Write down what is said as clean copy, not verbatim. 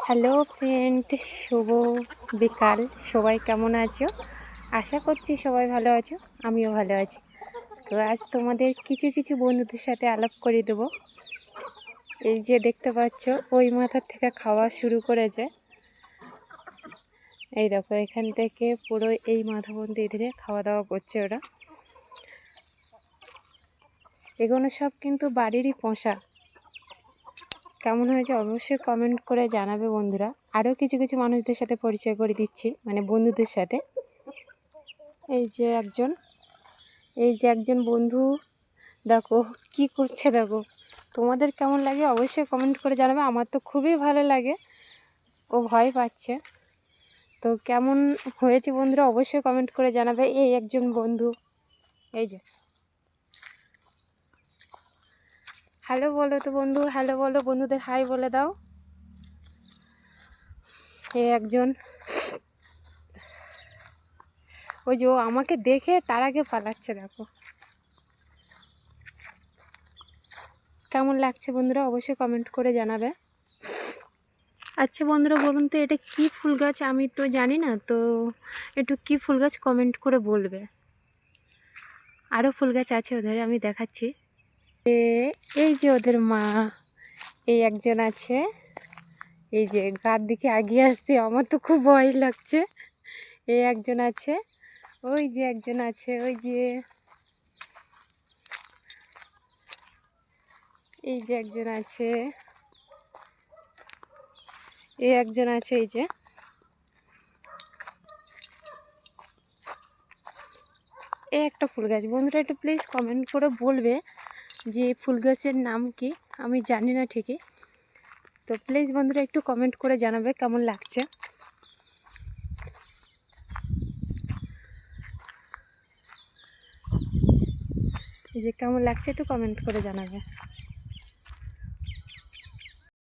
Hello friend, শুভ বিকাল। সবাই কেমন আছো? আশা করছি সবাই ভালো আছো, আমিও ভালো আছি। তো আজ তোমাদের কিছু কিছু বন্ধুদের সাথে আলাপ করে দেবো। এই যে দেখতে পাচ্ছ, ওই মাথার থেকে খাওয়া শুরু করেছে। এই দেখো, এখান থেকে পুরো এই মাথা পর্যন্ত ধীরে খাওয়া দাওয়া করছে ওরা। এগুলো সব কিন্তু বাড়িরই পোষা। কেমন হয়েছে অবশ্যই কমেন্ট করে জানাবে বন্ধুরা। আরও কিছু কিছু মানুষদের সাথে পরিচয় করে দিচ্ছি, মানে বন্ধুদের সাথে। এই যে একজন বন্ধু, দেখো কি করছে, দেখো। তোমাদের কেমন লাগে অবশ্যই কমেন্ট করে জানাবে। আমার তো খুবই ভালো লাগে। ও ভয় পাচ্ছে। তো কেমন হয়েছে বন্ধুরা অবশ্যই কমেন্ট করে জানাবে। এই একজন বন্ধু, এই যে হ্যালো বলো তো বন্ধু, হ্যালো বলো, বন্ধুদের হাই বলে দাও। এই একজন, ওই যে ও আমাকে দেখে তার আগে পালাচ্ছে, দেখো। কেমন লাগছে বন্ধুরা অবশ্যই কমেন্ট করে জানাবে। আচ্ছা বন্ধুরা, বলুন তো এটা কি ফুল গাছ? আমি তো জানি না, তো একটু কি ফুল গাছ কমেন্ট করে বলবে। আরও ফুল গাছ আছে ওদের, আমি দেখাচ্ছি। এই যে ওদের মা, এই একজন আছে। এই যে গার দিকে এগিয়ে আসতে আমার তো খুব ভয় লাগছে। এই একজন আছে, ওই যে একজন আছে, ওই যে এই যে একজন আছে, এই একজন আছে, এই যে এই একটা ফুল গাছ। বন্ধুরা একটু প্লিজ কমেন্ট করে বলবে যে ফুল গাছের নাম কি। আমি জানি না ঠিকই, তো প্লিজ বন্ধুরা একটু কমেন্ট করে জানাবে কেমন লাগছে। এই যে কেমন লাগছে একটু কমেন্ট করে জানাবে।